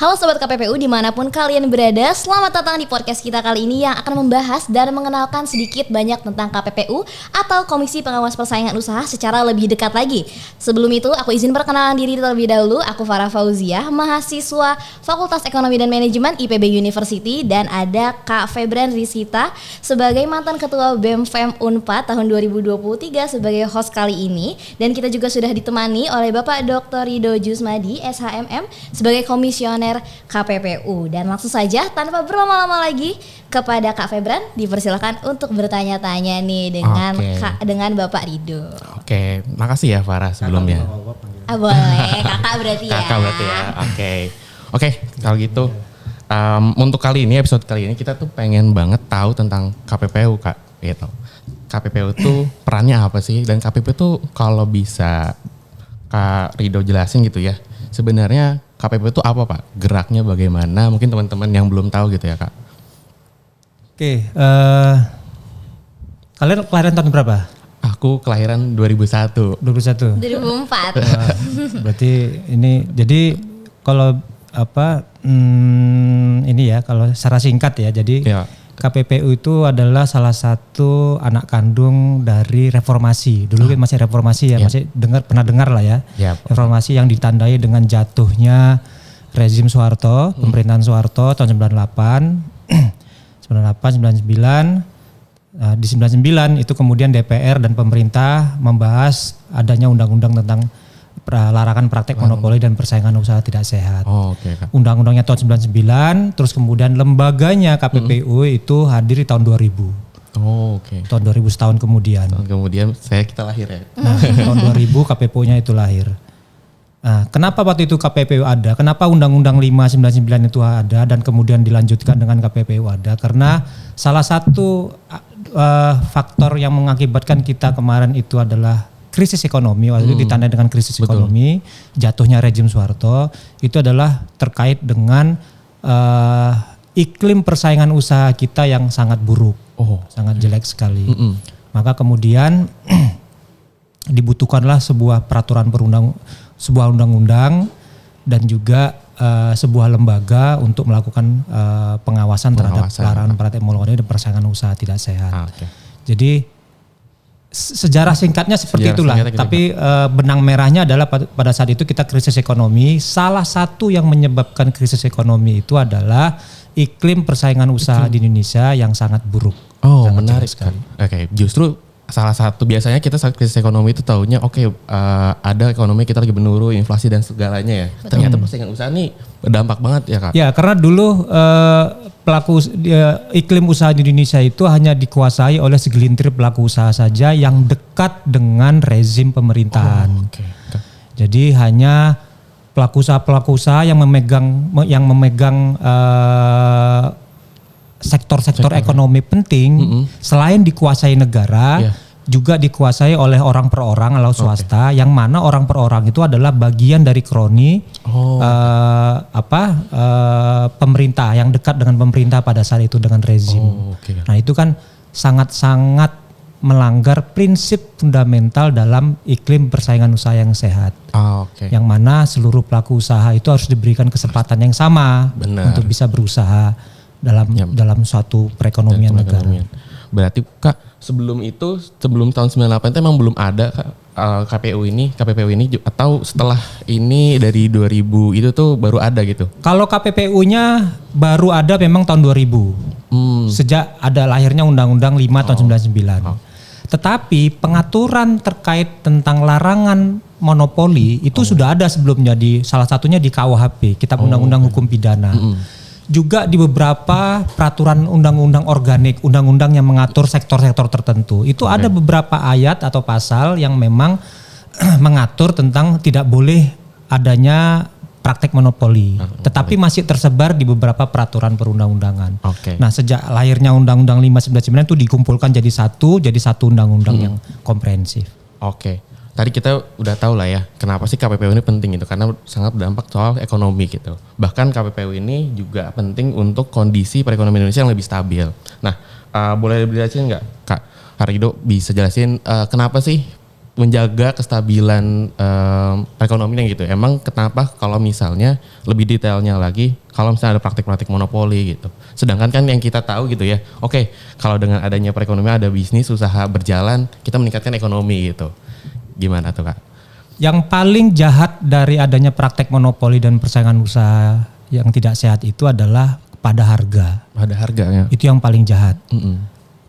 Halo Sobat KPPU dimanapun kalian berada, selamat datang di podcast kita kali ini yang akan membahas dan mengenalkan sedikit banyak tentang KPPU atau Komisi Pengawas Persaingan Usaha secara lebih dekat lagi. Sebelum itu, aku izin perkenalan diri terlebih dahulu. Aku Farah Fauziah, mahasiswa Fakultas Ekonomi dan Manajemen IPB University, dan ada Kak Febran Rizkita sebagai mantan Ketua BEM FEM Unpad tahun 2023 sebagai host kali ini. Dan kita juga sudah ditemani oleh Bapak Dr. Ridho Jusmadi, SHMM, sebagai Komisioner KPPU. Dan langsung saja tanpa berlama-lama lagi kepada Kak Febran dipersilakan untuk bertanya-tanya nih dengan Bapak Ridho. Oke, makasih ya Farah sebelumnya. Boleh, kakak berarti ya. Kakak berarti ya. Oke, kalau gitu untuk kali ini, episode kali ini kita tuh pengen banget tahu tentang KPPU, Kak. Gitu. KPPU tuh perannya apa sih? Dan KPPU tuh kalau bisa Kak Ridho jelasin gitu ya. Sebenarnya KPPU itu apa, Pak? Geraknya bagaimana? Mungkin teman-teman yang belum tahu gitu ya, Kak. Oke, kalian kelahiran tahun berapa? Aku kelahiran 2001. 2004. Berarti ini, jadi kalau ini ya, kalau secara singkat ya, jadi Ya. KPPU itu adalah salah satu anak kandung dari reformasi. Dulu kan masih reformasi ya, masih pernah dengar lah ya. Reformasi yang ditandai dengan jatuhnya rezim Soeharto, pemerintahan Soeharto tahun 98, 99. Di 99 itu kemudian DPR dan pemerintah membahas adanya undang-undang tentang larangan praktek monopoli dan persaingan usaha tidak sehat. Undang-undangnya tahun 99, terus kemudian lembaganya KPPU itu hadir di tahun 2000. Tahun 2000 setahun kemudian. Kita lahir ya. Nah, tahun 2000 KPPU-nya itu lahir. Nah, kenapa waktu itu KPPU ada? Kenapa Undang-Undang 599 itu ada dan kemudian dilanjutkan dengan KPPU ada? Karena salah satu faktor yang mengakibatkan kita kemarin itu adalah krisis ekonomi, waktu itu ditandai dengan krisis ekonomi, jatuhnya rezim Soeharto, itu adalah terkait dengan iklim persaingan usaha kita yang sangat buruk, sangat jelek sekali. Maka kemudian dibutuhkanlah sebuah sebuah undang-undang dan juga sebuah lembaga untuk melakukan pengawasan terhadap larangan praktek monopoli dan persaingan usaha tidak sehat. Jadi sejarah singkatnya seperti itulah. Tapi benang merahnya adalah pada saat itu kita krisis ekonomi. Salah satu yang menyebabkan krisis ekonomi itu adalah iklim persaingan usaha di Indonesia yang sangat buruk. Menarik sekali. Justru salah satu biasanya kita saat krisis ekonomi itu taunya ada ekonomi kita lagi menurun, inflasi dan segalanya ya. Ternyata persaingan usaha nih berdampak banget ya, Kak. Ya, karena dulu iklim usaha di Indonesia itu hanya dikuasai oleh segelintir pelaku usaha saja yang dekat dengan rezim pemerintahan. Jadi hanya pelaku usaha yang memegang sektor-sektor ekonomi penting selain dikuasai negara, juga dikuasai oleh orang per orang atau swasta, yang mana orang per orang itu adalah bagian dari kroni pemerintah yang dekat dengan pemerintah pada saat itu dengan rezim. Nah, itu kan sangat-sangat melanggar prinsip fundamental dalam iklim persaingan usaha yang sehat. Yang mana seluruh pelaku usaha itu harus diberikan kesempatan yang sama untuk bisa berusaha dalam suatu perekonomian negara. Berarti Kak, sebelum tahun 98 itu emang belum ada KPPU ini atau setelah ini dari 2000 itu tuh baru ada gitu? Kalau KPPU-nya baru ada memang tahun 2000. Sejak ada lahirnya Undang-Undang 5 tahun 99. Tetapi pengaturan terkait tentang larangan monopoli itu sudah ada sebelumnya, salah satunya di KUHP, Kitab Undang-Undang Hukum Pidana. Juga di beberapa peraturan undang-undang organik, undang-undang yang mengatur sektor-sektor tertentu. Itu ada beberapa ayat atau pasal yang memang mengatur tentang tidak boleh adanya praktek monopoli. Tetapi masih tersebar di beberapa peraturan perundang-undangan. Nah, sejak lahirnya Undang-Undang 599 itu dikumpulkan jadi satu undang-undang yang komprehensif. Tadi kita udah tahu lah ya kenapa sih KPPU ini penting itu, karena sangat berdampak soal ekonomi gitu. Bahkan KPPU ini juga penting untuk kondisi perekonomian Indonesia yang lebih stabil. Nah, boleh dijelasin nggak Kak Ridho bisa jelasin kenapa sih menjaga kestabilan perekonomian gitu. Emang kenapa kalau misalnya lebih detailnya lagi, kalau misalnya ada praktik-praktik monopoli gitu. Sedangkan kan yang kita tahu gitu ya, oke, kalau dengan adanya perekonomian ada bisnis, usaha berjalan, kita meningkatkan ekonomi gitu. Gimana tuh Kak? Yang paling jahat dari adanya praktek monopoli dan persaingan usaha yang tidak sehat itu adalah pada harga. Pada harganya. Itu yang paling jahat.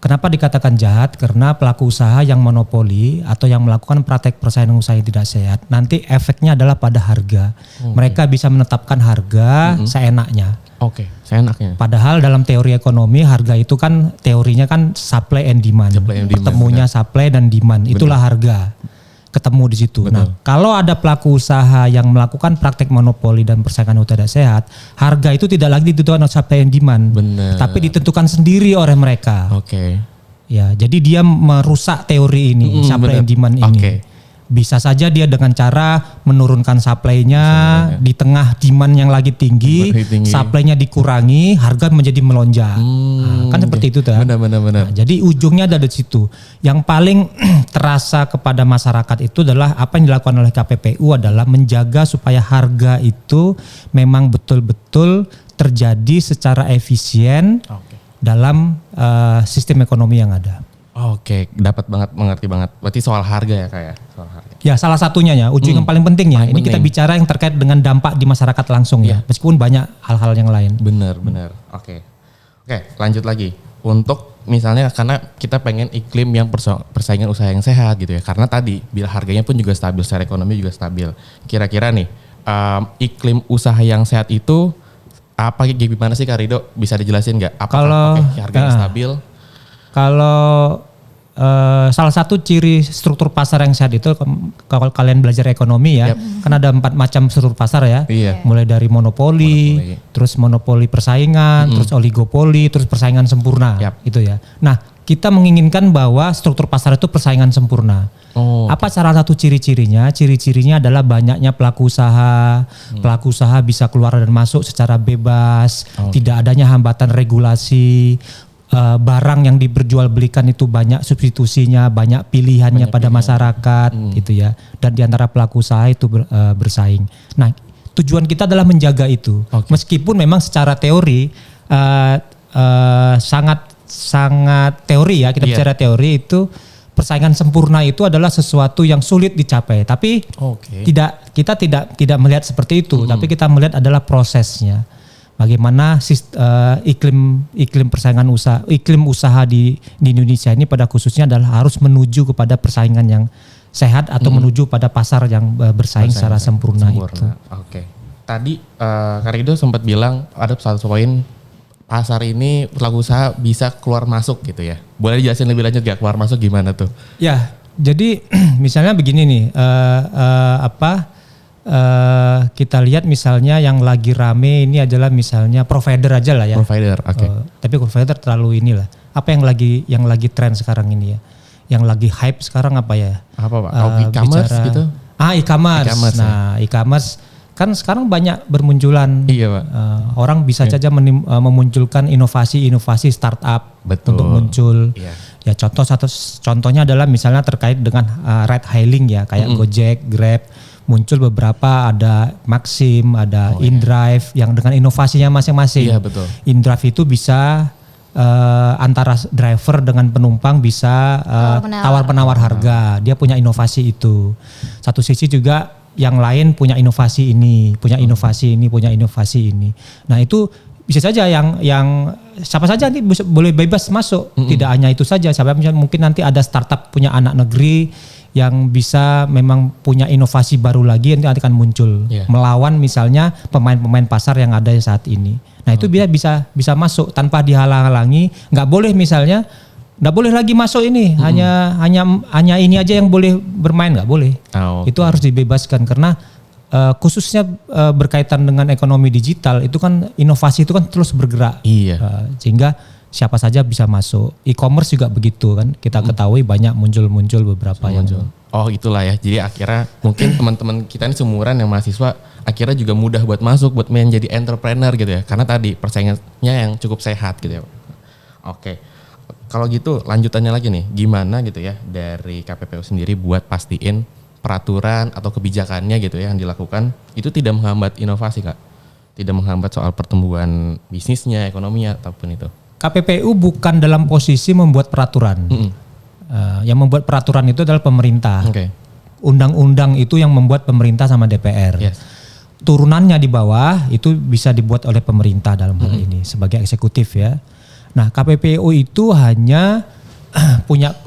Kenapa dikatakan jahat? Karena pelaku usaha yang monopoli atau yang melakukan praktek persaingan usaha yang tidak sehat, nanti efeknya adalah pada harga. Mereka bisa menetapkan harga seenaknya. Oke, seenaknya. Padahal dalam teori ekonomi harga itu kan teorinya kan supply and demand. Ketemunya supply dan demand, itulah harga. Ketemu di situ. Betul. Nah, kalau ada pelaku usaha yang melakukan praktek monopoli dan persaingan usaha tidak sehat, harga itu tidak lagi ditentukan oleh supply and demand, tapi ditentukan sendiri oleh mereka. Oke. Ya, jadi dia merusak teori ini, supply and demand ini. Bisa saja dia dengan cara menurunkan supply-nya di tengah demand yang lagi tinggi. Supply-nya dikurangi, harga menjadi melonjak. Kan seperti itu tuh. Benar. Nah, jadi ujungnya ada di situ. Yang paling terasa kepada masyarakat itu adalah apa yang dilakukan oleh KPPU adalah menjaga supaya harga itu memang betul-betul terjadi secara efisien dalam sistem ekonomi yang ada. Oke, dapat banget, mengerti banget. Berarti soal harga ya Kak ya? Soal harga. Ya salah satunya ya, ujung yang paling penting ya. Ini kita bicara yang terkait dengan dampak di masyarakat langsung ya. Meskipun banyak hal-hal yang lain. Benar. Oke, lanjut lagi. Untuk misalnya karena kita pengen iklim yang persaingan usaha yang sehat gitu ya. Karena tadi bila harganya pun juga stabil, secara ekonomi juga stabil. Kira-kira nih iklim usaha yang sehat itu apa gimana sih Kak Rido? Bisa dijelasin nggak? Apakah harganya stabil? Kalau salah satu ciri struktur pasar yang sehat itu kalau kalian belajar ekonomi ya, kan ada 4 macam struktur pasar ya. Mulai dari monopoli, terus monopoli persaingan, terus oligopoli, terus persaingan sempurna gitu ya. Nah, kita menginginkan bahwa struktur pasar itu persaingan sempurna. Apa salah satu ciri-cirinya? Ciri-cirinya adalah banyaknya pelaku usaha. Pelaku usaha bisa keluar dan masuk secara bebas, tidak adanya hambatan regulasi. Barang yang diperjualbelikan itu banyak substitusinya, banyak pilihannya pada masyarakat gitu ya. Dan di antara pelaku usaha itu bersaing. Nah, tujuan kita adalah menjaga itu. Meskipun memang secara teori sangat teori ya, kita bicara teori itu persaingan sempurna itu adalah sesuatu yang sulit dicapai. Tapi kita tidak melihat seperti itu, tapi kita melihat adalah prosesnya. Bagaimana iklim persaingan usaha, iklim usaha di Indonesia ini pada khususnya adalah harus menuju kepada persaingan yang sehat atau menuju pada pasar yang bersaing secara sempurna. Itu. Tadi Kak Rido sempat bilang ada satu poin pasar ini pelaku usaha bisa keluar masuk gitu ya. Boleh dijelasin lebih lanjut gak keluar masuk gimana tuh? Ya, jadi misalnya begini nih, kita lihat misalnya yang lagi rame ini adalah misalnya provider aja lah ya. Provider, tapi provider terlalu inilah. Apa yang lagi tren sekarang ini ya? Yang lagi hype sekarang apa ya? Apa Pak? E-commerce gitu? E-commerce. Nah, e-commerce kan sekarang banyak bermunculan. Iya Pak. Orang bisa saja memunculkan inovasi-inovasi startup untuk muncul. Ya contohnya adalah misalnya terkait dengan ride hailing ya, kayak Gojek, Grab. Muncul beberapa, ada Maxim, ada InDrive yang dengan inovasinya masing-masing. Iya betul. InDrive itu bisa antara driver dengan penumpang bisa tawar-penawar harga. Dia punya inovasi itu. Satu sisi juga yang lain punya inovasi ini, punya inovasi ini. Nah itu bisa saja yang siapa saja nanti boleh bebas masuk. Tidak hanya itu saja, mungkin nanti ada startup punya anak negeri yang bisa memang punya inovasi baru lagi yang nanti akan muncul melawan misalnya pemain-pemain pasar yang ada saat ini. Nah itu bisa masuk tanpa dihalang-halangi. Nggak boleh lagi masuk ini. Hanya ini aja yang boleh bermain, nggak boleh. Itu harus dibebaskan karena khususnya berkaitan dengan ekonomi digital itu kan inovasi itu kan terus bergerak. Sehingga siapa saja bisa masuk. E-commerce juga begitu kan. Kita ketahui banyak muncul beberapa yang itulah ya. Jadi akhirnya mungkin teman-teman kita ini seumuran yang mahasiswa akhirnya juga mudah buat masuk, buat menjadi entrepreneur gitu ya. Karena tadi persaingannya yang cukup sehat gitu ya. kalau gitu lanjutannya lagi nih, gimana gitu ya dari KPPU sendiri buat pastiin peraturan atau kebijakannya gitu ya yang dilakukan itu tidak menghambat inovasi Kak? Tidak menghambat soal pertumbuhan bisnisnya, ekonominya ataupun itu? KPPU bukan dalam posisi membuat peraturan. Yang membuat peraturan itu adalah pemerintah. Oke. Undang-undang itu yang membuat pemerintah sama DPR. Yes. Turunannya di bawah itu bisa dibuat oleh pemerintah dalam hal ini sebagai eksekutif ya. Nah, KPPU itu hanya punya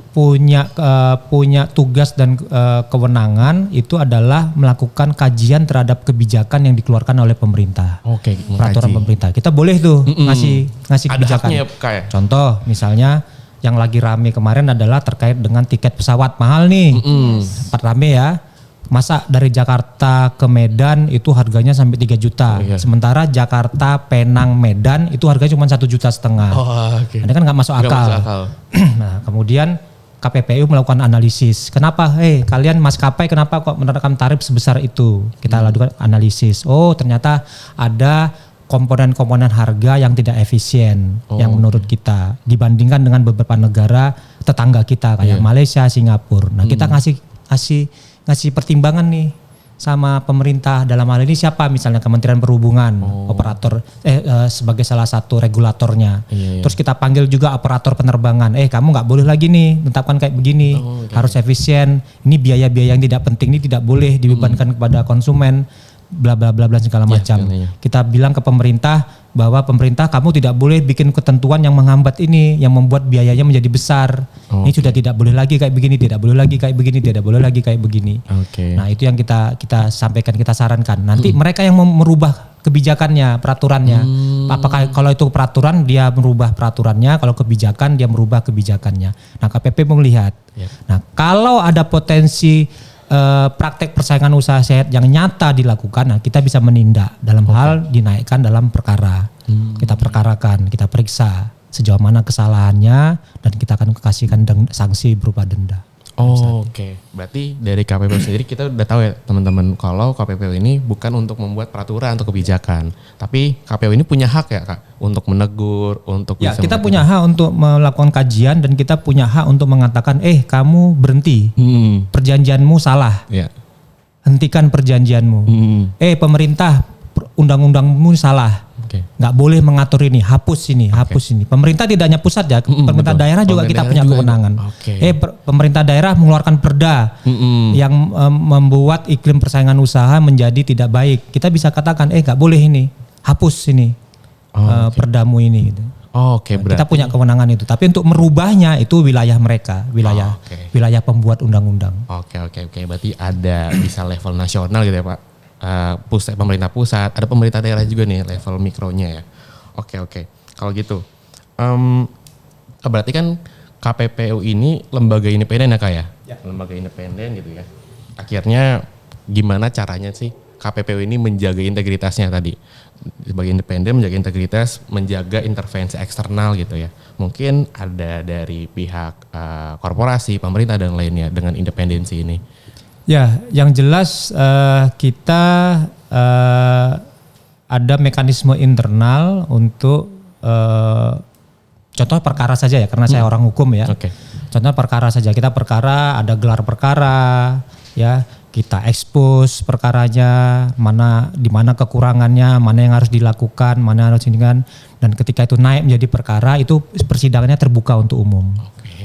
tugas dan kewenangan itu adalah melakukan kajian terhadap kebijakan yang dikeluarkan oleh pemerintah. Oke, peraturan mengkaji. pemerintah. Kita boleh tuh ngasih Ada kebijakan. haknya ya, Kak, ya? Contoh misalnya yang lagi rame kemarin adalah terkait dengan tiket pesawat mahal nih. Sempat rame ya. Masa dari Jakarta ke Medan itu harganya sampai 3 juta. Oh, iya. Sementara Jakarta, Penang, Medan itu harganya cuma 1,5 juta. Oh, oke. Ini kan nggak masuk Nggak akal. masuk akal. Nah, kemudian KPPU melakukan analisis. Kenapa? Kalian maskapai kenapa kok menerapkan tarif sebesar itu? Kita lakukan analisis. Oh, ternyata ada komponen-komponen harga yang tidak efisien yang menurut kita dibandingkan dengan beberapa negara tetangga kita kayak Malaysia, Singapura. Nah, kita ngasih pertimbangan nih sama pemerintah dalam hal ini siapa misalnya Kementerian Perhubungan operator sebagai salah satu regulatornya. Terus kita panggil juga operator penerbangan. Kamu nggak boleh lagi nih menetapkan kayak begini. Harus efisien. Ini biaya-biaya yang tidak penting ini tidak boleh dibebankan kepada konsumen. Bla bla bla bla segala macam. Kita bilang ke pemerintah bahwa pemerintah kamu tidak boleh bikin ketentuan yang menghambat ini, yang membuat biayanya menjadi besar. Ini sudah tidak boleh lagi kayak begini, tidak boleh lagi kayak begini, tidak boleh lagi kayak begini. Nah, itu yang kita sampaikan, kita sarankan. Nanti mereka yang merubah kebijakannya, peraturannya. Apakah kalau itu peraturan dia merubah peraturannya, kalau kebijakan dia merubah kebijakannya. Nah, KPP melihat. Nah, kalau ada potensi praktek persaingan usaha sehat yang nyata dilakukan, nah kita bisa menindak dalam hal dinaikkan dalam perkara. Kita perkarakan, kita periksa sejauh mana kesalahannya dan kita akan kasihkan sanksi berupa denda. Oke. Berarti dari KPPU sendiri kita udah tahu ya teman-teman kalau KPPU ini bukan untuk membuat peraturan atau kebijakan, tapi KPPU ini punya hak ya Kak untuk menegur, untuk Ya, bisa kita punya hak untuk melakukan kajian dan kita punya hak untuk mengatakan kamu berhenti. Perjanjianmu salah. Ya. Hentikan perjanjianmu. Pemerintah undang-undangmu salah. Nggak boleh mengatur ini, hapus ini. Pemerintah tidak hanya pusat ya, pemerintah betul. daerah juga kita punya kewenangan. Pemerintah daerah mengeluarkan perda yang membuat iklim persaingan usaha menjadi tidak baik. Kita bisa katakan, nggak boleh ini, hapus ini perdamu ini. Gitu. Berarti kita punya kewenangan itu. Tapi untuk merubahnya itu wilayah mereka, wilayah pembuat undang-undang. Oke. Berarti ada bisa level nasional gitu ya Pak. Pemerintah pusat, ada pemerintah daerah juga nih level mikronya ya. Oke. Kalau gitu, berarti kan KPPU ini lembaga independen ya Kak ya? Lembaga independen gitu ya. Akhirnya gimana caranya sih KPPU ini menjaga integritasnya tadi? Sebagai independen menjaga integritas, menjaga intervensi eksternal gitu ya. Mungkin ada dari pihak korporasi, pemerintah dan lainnya dengan independensi ini. Ya, yang jelas kita ada mekanisme internal untuk contoh perkara saja ya, karena saya orang hukum ya. Contoh perkara saja, kita perkara ada gelar perkara, ya kita expose perkaranya, di mana kekurangannya, mana yang harus dilakukan, mana harus ini kan, dan ketika itu naik menjadi perkara itu persidangannya terbuka untuk umum.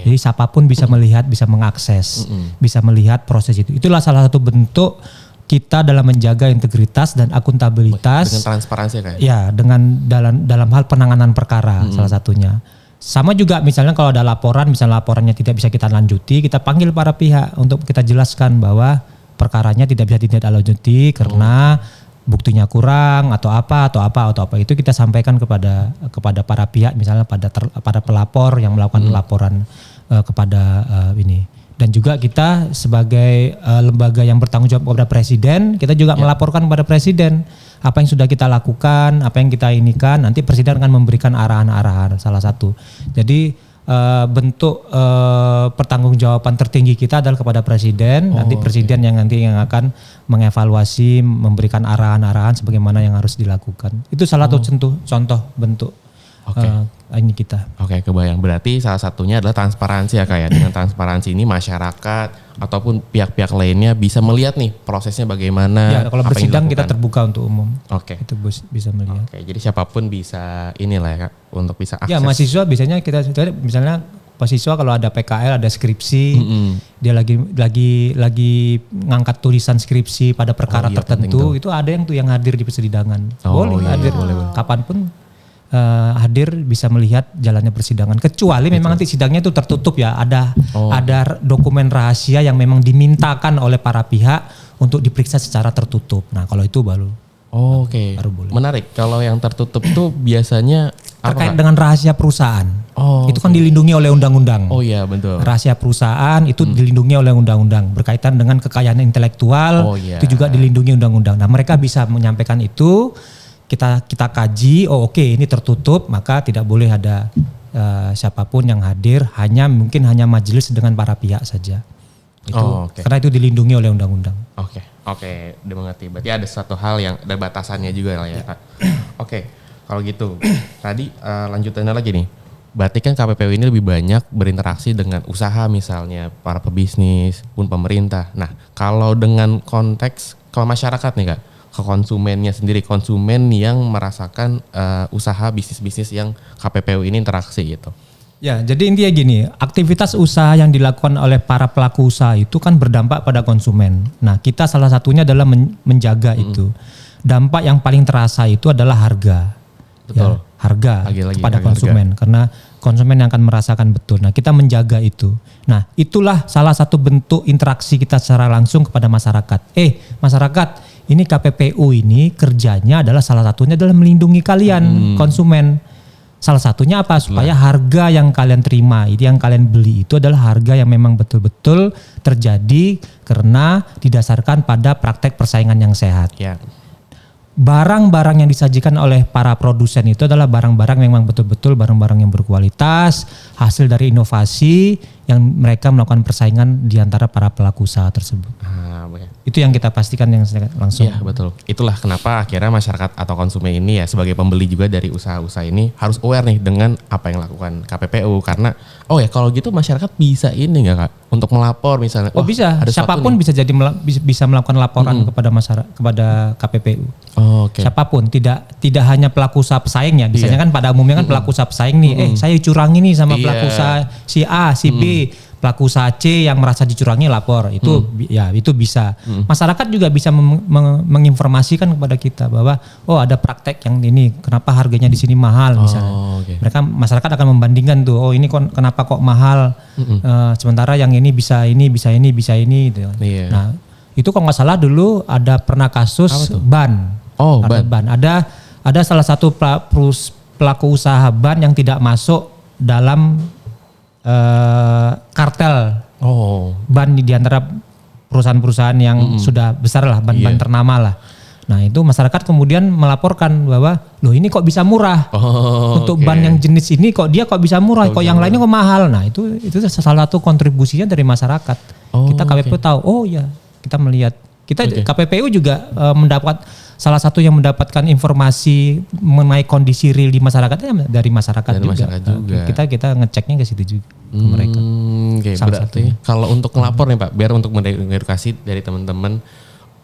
Jadi siapapun bisa melihat, bisa mengakses, bisa melihat proses itu. Itulah salah satu bentuk kita dalam menjaga integritas dan akuntabilitas. Dengan transparansi kan? Ya, dengan dalam hal penanganan perkara salah satunya. Sama juga misalnya kalau ada laporan, misalnya laporannya tidak bisa kita lanjuti, kita panggil para pihak untuk kita jelaskan bahwa perkaranya tidak bisa ditindaklanjuti karena buktinya kurang atau apa itu kita sampaikan kepada para pihak, misalnya pada pelapor yang melakukan laporan kepada ini. Dan juga kita sebagai lembaga yang bertanggung jawab kepada presiden, kita juga melaporkan kepada presiden apa yang sudah kita lakukan, apa yang kita inikan, nanti presiden akan memberikan arahan-arahan salah satu. Jadi bentuk pertanggungjawaban tertinggi kita adalah kepada presiden, nanti presiden yang akan mengevaluasi, memberikan arahan-arahan sebagaimana yang harus dilakukan. Itu salah satu contoh bentuk ini kita. Oke, kebayang. Berarti salah satunya adalah transparansi ya kayak dengan transparansi ini masyarakat ataupun pihak-pihak lainnya bisa melihat nih prosesnya bagaimana. Ya, kalau apa yang bersidang kita dilakukan. terbuka untuk umum. Oke. Itu bisa melihat. Oke, jadi siapapun bisa inilah ya Kak, untuk bisa akses. Ya, mahasiswa biasanya kita misalnya mahasiswa kalau ada PKL, ada skripsi, dia lagi ngangkat tulisan skripsi pada perkara tertentu, itu ada yang hadir di persidangan. Boleh hadir kapanpun. Hadir bisa melihat jalannya persidangan, kecuali memang nanti sidangnya itu tertutup ya, ada dokumen rahasia yang memang dimintakan oleh para pihak untuk diperiksa secara tertutup. Nah kalau itu baru baru boleh. Menarik, kalau yang tertutup tuh biasanya terkait dengan rahasia perusahaan. Itu kan dilindungi oleh undang-undang. Oh iya betul. Rahasia perusahaan itu dilindungi oleh undang-undang, berkaitan dengan kekayaan intelektual itu juga dilindungi undang-undang. Nah mereka bisa menyampaikan itu. Kita kaji, ini tertutup, maka tidak boleh ada siapapun yang hadir, mungkin hanya majelis dengan para pihak saja. Karena itu dilindungi oleh undang-undang. Oke, udah mengerti. Berarti ada satu hal yang ada batasannya juga lah ya Kak. Oke, kalau gitu. Tadi lanjutannya lagi nih. Berarti kan KPPU ini lebih banyak berinteraksi dengan usaha misalnya, para pebisnis pun pemerintah. Nah, kalau dengan konteks kalau masyarakat nih Kak, ke konsumennya sendiri, konsumen yang merasakan usaha bisnis-bisnis yang KPPU ini interaksi gitu. Ya, jadi intinya gini, aktivitas usaha yang dilakukan oleh para pelaku usaha itu kan berdampak pada konsumen. Nah, kita salah satunya adalah menjaga itu. Dampak yang paling terasa itu adalah harga. Betul. Ya, harga Lagi-lagi kepada harga. konsumen, karena konsumen yang akan merasakan betul. Nah, kita menjaga itu. Nah, itulah salah satu bentuk interaksi kita secara langsung kepada masyarakat. Masyarakat, ini KPPU ini kerjanya adalah salah satunya adalah melindungi kalian konsumen. Salah satunya apa? Supaya harga yang kalian terima, itu yang kalian beli itu adalah harga yang memang betul-betul terjadi karena didasarkan pada praktek persaingan yang sehat. Ya. Barang-barang yang disajikan oleh para produsen itu adalah barang-barang yang memang betul-betul barang-barang yang berkualitas, hasil dari inovasi yang mereka melakukan persaingan di antara para pelaku usaha tersebut. Itu yang kita pastikan yang langsung. Iya betul. Itulah kenapa akhirnya masyarakat atau konsumen ini ya sebagai pembeli juga dari usaha-usaha ini harus aware nih dengan apa yang lakukan KPPU. Karena kalau gitu masyarakat bisa ini nggak Kak? Untuk melapor misalnya. Bisa. Siapapun bisa jadi bisa melakukan laporan kepada masyarakat, kepada KPPU. Siapapun, tidak hanya pelaku usaha pesaingnya. Biasanya kan pada umumnya kan pelaku usaha pesaing nih, saya curangi nih sama pelaku usaha si A, si B. Pelaku usaha C yang merasa dicurangi lapor, itu itu bisa. Masyarakat juga bisa menginformasikan kepada kita bahwa ada praktek yang ini, kenapa harganya di sini mahal misalnya. Masyarakat akan membandingkan tuh, ini kenapa kok mahal, sementara yang ini bisa ini gitu. Nah, itu kalau nggak salah dulu ada pernah kasus ban. Ban. Ada salah satu pelaku usaha ban yang tidak masuk dalam kartel ban di antara perusahaan-perusahaan yang sudah besar lah, ban-ban ternama lah. Nah itu masyarakat kemudian melaporkan bahwa loh ini kok bisa murah untuk ban yang jenis ini kok bisa murah, kok yang lainnya kok mahal. Nah itu salah satu kontribusinya dari masyarakat. Kita KPPU tahu, kita melihat. KPPU juga mendapat salah satu yang mendapatkan informasi mengenai kondisi real di masyarakatnya dari masyarakat juga. Kita ngeceknya ke situ juga ke mereka. Berarti kalau untuk ngelapor nih Pak, biar untuk mengedukasi dari teman-teman,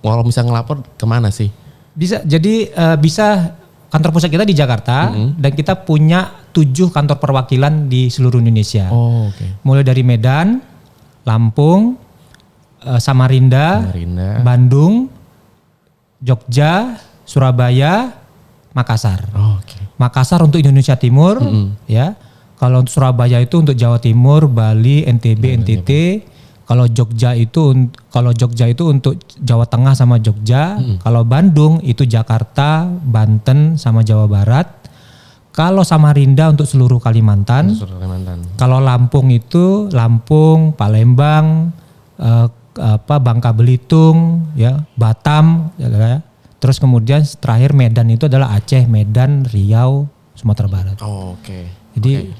kalau misalnya ngelapor kemana sih? Bisa kantor pusat kita di Jakarta dan kita punya 7 kantor perwakilan di seluruh Indonesia. Mulai dari Medan, Lampung, Samarinda, Bandung, Jogja, Surabaya, Makassar. Makassar untuk Indonesia Timur, ya. Kalau untuk Surabaya itu untuk Jawa Timur, Bali, NTB, NTT. Kalau Jogja itu untuk Jawa Tengah sama Jogja. Kalau Bandung itu Jakarta, Banten sama Jawa Barat. Kalau Samarinda untuk seluruh Kalimantan. Kalau Lampung itu Lampung, Palembang, Bangka Belitung, ya, Batam, ya. Terus kemudian terakhir Medan itu adalah Aceh, Medan, Riau, Sumatera Barat. Jadi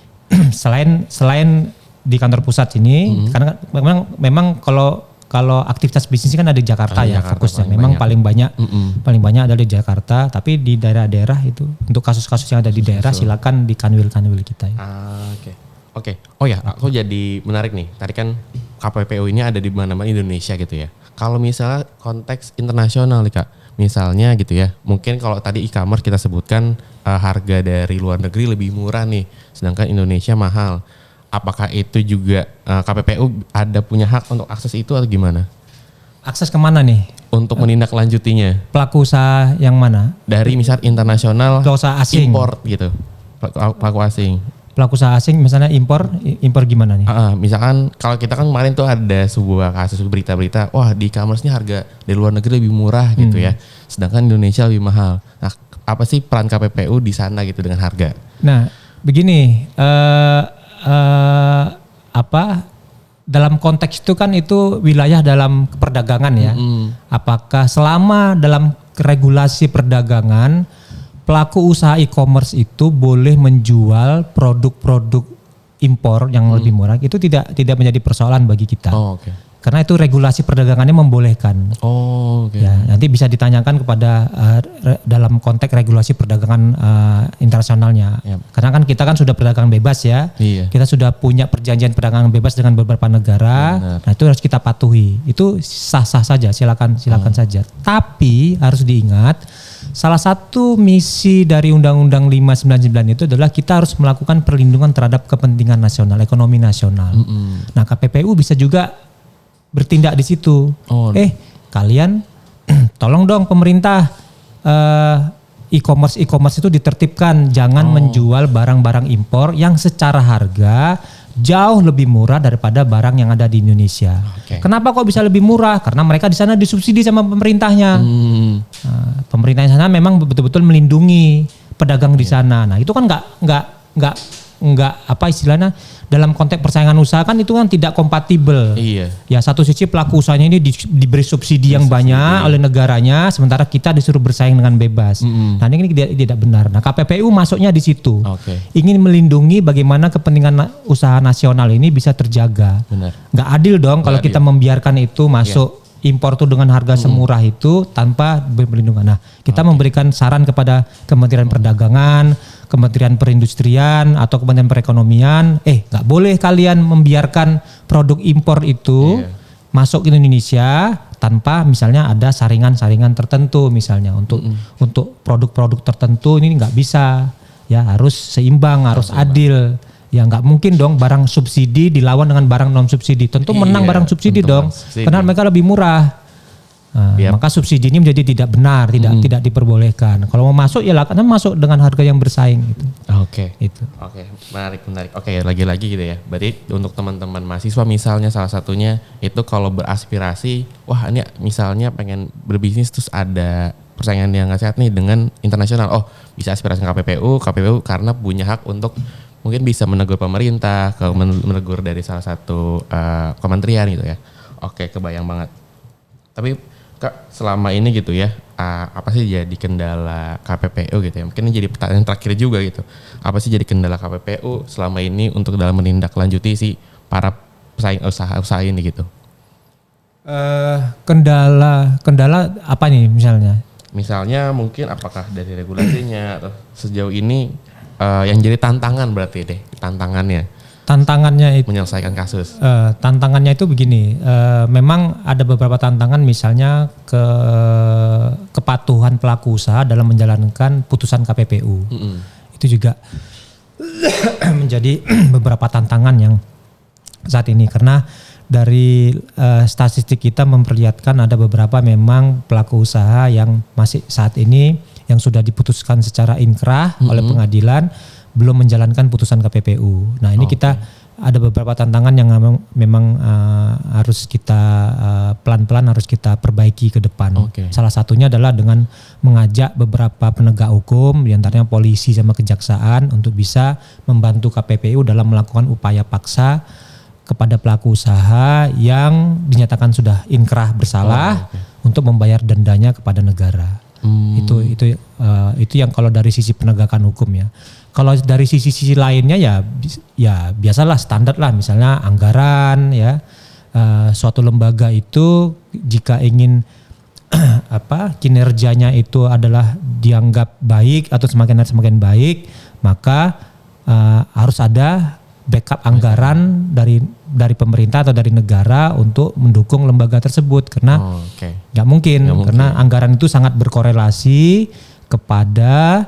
selain di kantor pusat ini, karena memang kalau kalau aktivitas bisnis kan ada di Jakarta ya Jakarta fokusnya. paling Memang banyak. paling banyak ada di Jakarta, tapi di daerah-daerah itu untuk kasus-kasus yang ada di daerah silakan di kanwil-kanwil kita ya. Oke. Oh ya, aku jadi menarik nih. Tadi kan KPPU ini ada di mana-mana Indonesia gitu ya. Kalau misalnya konteks internasional nih Kak, misalnya gitu ya, mungkin kalau tadi e-commerce kita sebutkan harga dari luar negeri lebih murah nih, sedangkan Indonesia mahal. Apakah itu juga KPPU ada punya hak untuk akses itu atau gimana? Akses kemana nih? Untuk menindaklanjutinya Pelaku usaha yang mana? dari misal internasional, Pelaku usaha asing. import gitu, pelaku asing. Pelaku usaha asing misalnya impor gimana nih? Misalkan kalau kita kan kemarin tuh ada sebuah kasus berita-berita, wah di e-commerce-nya harga dari luar negeri lebih murah gitu ya, sedangkan Indonesia lebih mahal. Nah, apa sih peran KPPU di sana gitu dengan harga? Nah, begini, dalam konteks itu kan itu wilayah dalam perdagangan ya. Apakah selama dalam regulasi perdagangan pelaku usaha e-commerce itu boleh menjual produk-produk impor yang lebih murah, itu tidak menjadi persoalan bagi kita. Oh, oke. Karena itu regulasi perdagangannya membolehkan. Oh, oke. Ya, nanti bisa ditanyakan kepada dalam konteks regulasi perdagangan internasionalnya. Yap. Karena kan kita kan sudah perdagangan bebas ya. Iya. Kita sudah punya perjanjian perdagangan bebas dengan beberapa negara. Benar. Nah, itu harus kita patuhi. Itu sah-sah saja, silakan saja. Tapi harus diingat, salah satu misi dari Undang-Undang 599 itu adalah kita harus melakukan perlindungan terhadap kepentingan nasional, ekonomi nasional. Nah, KPPU bisa juga bertindak di situ. Kalian tolong dong pemerintah e-commerce itu ditertibkan, jangan menjual barang-barang impor yang secara harga jauh lebih murah daripada barang yang ada di Indonesia. Oke. Kenapa Kenapa kok bisa lebih murah? Karena mereka di sana disubsidi sama pemerintahnya. Pemerintah di sana memang betul-betul melindungi pedagang di sana. Nah, itu kan nggak apa istilahnya, dalam konteks persaingan usaha kan itu kan tidak kompatibel. Iya. Ya, satu sisi pelaku usahanya ini diberi subsidi yang banyak oleh negaranya, sementara kita disuruh bersaing dengan bebas. Nah, ini tidak benar. Nah, KPPU masuknya di situ. Oke. Ingin melindungi bagaimana kepentingan usaha nasional ini bisa terjaga. Benar. Nggak adil dong kalau adil. kita membiarkan itu masuk impor tuh dengan harga semurah itu tanpa perlindungan. Nah, kita memberikan saran kepada Kementerian Perdagangan, Kementerian Perindustrian atau Kementerian Perekonomian, nggak boleh kalian membiarkan produk impor itu masuk ke Indonesia tanpa misalnya ada saringan-saringan tertentu misalnya untuk produk-produk tertentu, ini nggak bisa, ya harus seimbang, harus adil. Ya nggak mungkin dong barang subsidi dilawan dengan barang non subsidi. Tentu menang barang subsidi tentu dong, subsidi. karena mereka lebih murah. Nah, maka subsidi ini menjadi tidak benar, tidak diperbolehkan. Kalau mau masuk ya lakukan masuk dengan harga yang bersaing gitu. Oke. Itu. Oke, menarik. Oke, lagi-lagi gitu ya. Berarti untuk teman-teman mahasiswa misalnya salah satunya itu kalau beraspirasi, wah ini misalnya pengen berbisnis terus ada persaingan yang nggak sehat nih dengan internasional. Oh, bisa aspirasi ke KPPU karena punya hak untuk mungkin bisa menegur pemerintah, menegur dari salah satu kementerian gitu ya. Oke, kebayang banget. Tapi Kak, selama ini gitu ya, apa sih jadi kendala KPPU gitu ya? Mungkin ini jadi pertanyaan terakhir juga gitu. Apa sih jadi kendala KPPU selama ini untuk dalam menindaklanjuti si para pesaing usaha ini gitu? Kendala apa nih misalnya? Misalnya mungkin apakah dari regulasinya atau sejauh ini yang jadi tantangan berarti deh, Tantangannya itu menyelesaikan kasus. Tantangannya itu begini, memang ada beberapa tantangan, misalnya kepatuhan pelaku usaha dalam menjalankan putusan KPPU. Itu juga menjadi beberapa tantangan yang saat ini, karena dari statistik kita memperlihatkan ada beberapa memang pelaku usaha yang masih saat ini yang sudah diputuskan secara inkrah oleh pengadilan belum menjalankan putusan KPPU. Nah, ini kita ada beberapa tantangan yang memang harus kita pelan-pelan harus kita perbaiki ke depan. Salah satunya adalah dengan mengajak beberapa penegak hukum, diantaranya polisi sama kejaksaan, untuk bisa membantu KPPU dalam melakukan upaya paksa kepada pelaku usaha yang dinyatakan sudah inkrah bersalah untuk membayar dendanya kepada negara. Itu yang kalau dari sisi penegakan hukum ya. Kalau dari sisi lainnya ya biasalah standar lah, misalnya anggaran ya, suatu lembaga itu jika ingin kinerjanya itu adalah dianggap baik atau semakin baik, maka harus ada backup anggaran dari pemerintah atau dari negara untuk mendukung lembaga tersebut, karena nggak mungkin karena anggaran itu sangat berkorelasi kepada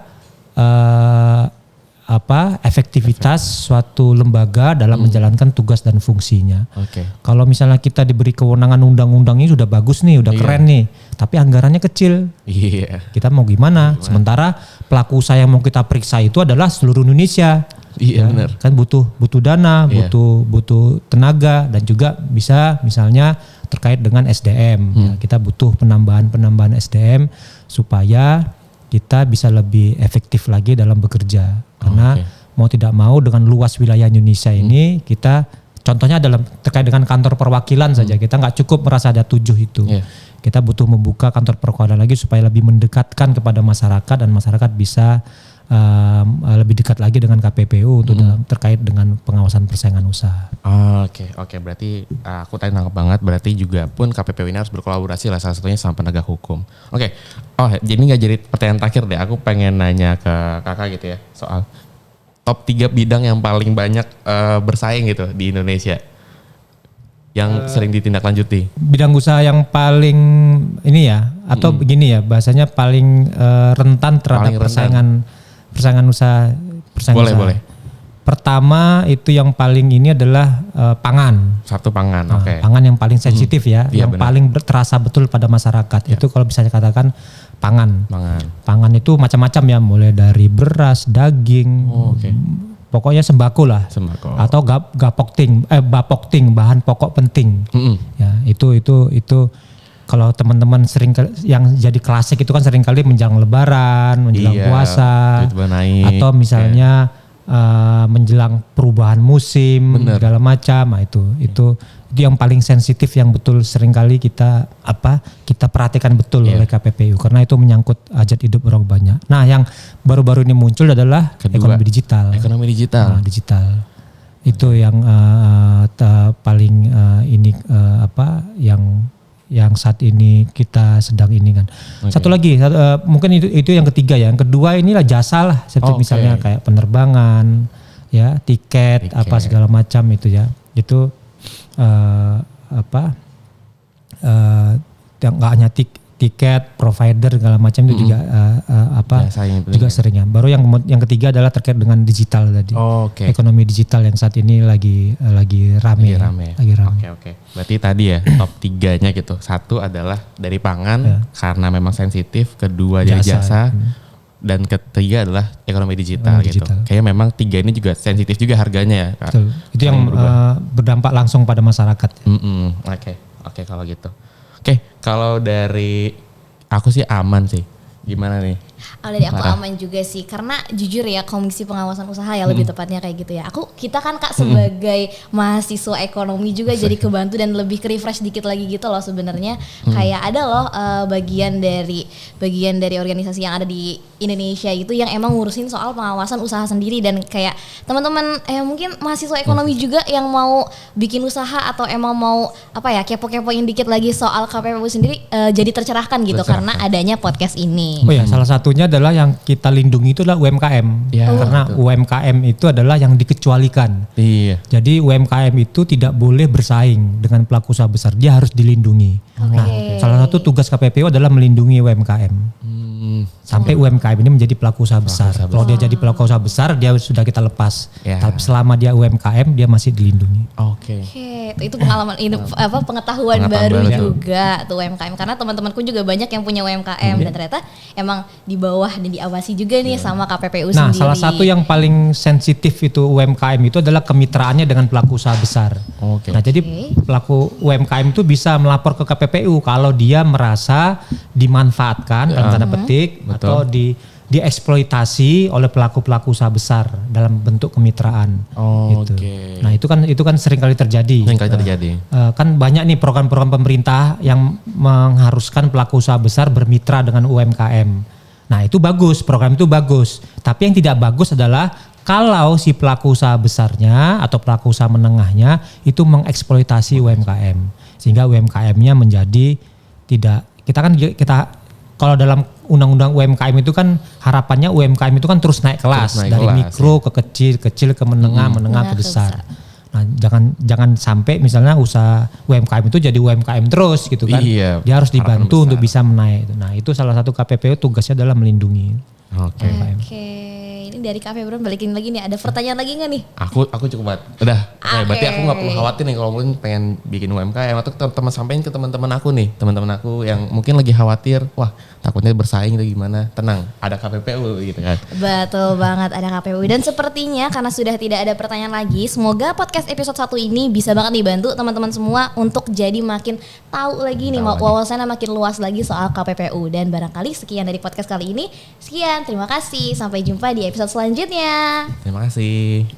efektivitas suatu lembaga dalam menjalankan tugas dan fungsinya. Kalau misalnya kita diberi kewenangan undang-undangnya sudah bagus nih, udah keren nih, tapi anggarannya kecil, kita mau gimana? Sementara pelaku usaha yang mau kita periksa itu adalah seluruh Indonesia. Benar. Kan butuh dana, butuh tenaga, dan juga bisa misalnya terkait dengan SDM. Ya, kita butuh penambahan SDM supaya kita bisa lebih efektif lagi dalam bekerja. Karena mau tidak mau dengan luas wilayah Indonesia ini, kita contohnya dalam terkait dengan kantor perwakilan saja, kita nggak cukup merasa ada 7 itu. Kita butuh membuka kantor perwakilan lagi supaya lebih mendekatkan kepada masyarakat, dan masyarakat bisa lebih dekat lagi dengan KPPU untuk terkait dengan pengawasan persaingan usaha. Oke, berarti aku tadi nangkep banget, berarti juga pun KPPU ini harus berkolaborasi lah salah satunya sama penegak hukum. Jadi nggak jadi pertanyaan terakhir deh, aku pengen nanya ke kakak gitu ya, soal top 3 bidang yang paling banyak bersaing gitu di Indonesia yang sering ditindaklanjuti. Bidang usaha yang paling ini ya, atau begini ya, bahasanya paling rentan terhadap persaingan usaha. Boleh. Pertama itu yang paling ini adalah pangan. Satu pangan, Pangan yang paling sensitif ya, yang benar. Paling terasa betul pada masyarakat. Itu kalau bisa dikatakan pangan. Pangan itu macam-macam ya, mulai dari beras, daging, pokoknya sembako lah. Atau bapokting, bahan pokok penting. Ya, itu kalau teman-teman sering yang jadi klasik itu kan sering kali menjelang lebaran, menjelang puasa, atau misalnya menjelang perubahan musim, segala macam. Nah, itu yang paling sensitif yang betul sering kali kita perhatikan betul oleh KPPU, karena itu menyangkut hajat hidup orang banyak. Nah, yang baru-baru ini muncul adalah ekonomi digital. Digital. Itu yang paling yang saat ini kita sedang ini kan. Satu lagi, mungkin itu yang ketiga ya. Yang kedua inilah jasa lah, seperti misalnya kayak penerbangan, ya, tiket. Apa segala macam itu ya. Itu yang nggak hanya tiket, provider segala macam itu juga juga seringnya. Baru yang ketiga adalah terkait dengan digital tadi. Ekonomi digital yang saat ini lagi rame. Oke. Berarti tadi ya top 3-nya gitu. Satu adalah dari pangan karena memang sensitif, kedua dari jasa. Dan ketiga adalah ekonomi digital gitu. Kayaknya memang 3 ini juga sensitif juga harganya ya. Betul. Itu yang berdampak langsung pada masyarakat. Oke, kalau gitu. Kalau dari aku sih aman sih. Gimana nih? Dari aku aman juga sih, karena jujur ya Komisi Pengawasan Usaha ya lebih tepatnya kayak gitu ya. Kita kan Kak sebagai mahasiswa ekonomi juga jadi kebantu dan lebih ke-refresh dikit lagi gitu loh sebenarnya. Kayak ada loh bagian dari organisasi yang ada di Indonesia itu yang emang ngurusin soal pengawasan usaha sendiri, dan kayak teman-teman mungkin mahasiswa ekonomi juga yang mau bikin usaha atau emang mau kepo-kepoin dikit lagi soal KPPU sendiri jadi tercerahkan gitu karena adanya podcast ini. Salah satunya adalah yang kita lindungi itu adalah UMKM. Karena UMKM itu adalah yang dikecualikan. Jadi UMKM itu tidak boleh bersaing dengan pelaku usaha besar, dia harus dilindungi. Nah, salah satu tugas KPPU adalah melindungi UMKM. Sampai UMKM ini menjadi pelaku usaha besar. Kalau dia jadi pelaku usaha besar, dia sudah kita lepas. Tapi selama dia UMKM, dia masih dilindungi. Itu pengalaman pengetahuan baru juga tuh UMKM, karena teman-temanku juga banyak yang punya UMKM dan ternyata emang di bawah dan diawasi juga nih sama KPPU sendiri. Nah, salah satu yang paling sensitif itu UMKM itu adalah kemitraannya dengan pelaku usaha besar. Nah, jadi pelaku UMKM itu bisa melapor ke KPPU kalau dia merasa dimanfaatkan dalam tanda petik atau dieksploitasi oleh pelaku-pelaku usaha besar dalam bentuk kemitraan. Gitu. Nah, itu kan sering kali terjadi. Kan banyak nih program-program pemerintah yang mengharuskan pelaku usaha besar bermitra dengan UMKM. Nah, itu bagus, program itu bagus. Tapi yang tidak bagus adalah kalau si pelaku usaha besarnya atau pelaku usaha menengahnya itu mengeksploitasi UMKM sehingga UMKM-nya menjadi tidak kita kalau dalam undang-undang UMKM itu kan harapannya UMKM itu kan terus naik kelas dari mikro ke kecil ke menengah ke besar. Nah, jangan sampai misalnya usaha UMKM itu jadi UMKM terus gitu kan. Iya, dia harus dibantu untuk bisa menaik. Nah, itu salah satu KPPU tugasnya adalah melindungi. Oke. Ini dari Kak Febron balikin lagi nih. Ada pertanyaan lagi nggak nih? Aku cukup banget. Udah. Berarti aku nggak perlu khawatir nih kalau mungkin pengen bikin UMKM atau teman-teman sampein ke teman-teman aku nih, teman-teman aku yang mungkin lagi khawatir, wah takutnya bersaing atau gimana. Tenang, ada KPPU gitu kan. Betul banget, ada KPPU. Dan sepertinya karena sudah tidak ada pertanyaan lagi, semoga podcast episode 1 ini bisa banget dibantu teman-teman semua untuk jadi makin tahu lagi nih, wawasannya makin luas lagi soal KPPU. Dan barangkali sekian dari podcast kali ini. Sekian, terima kasih. Sampai jumpa di episode selanjutnya. Terima kasih.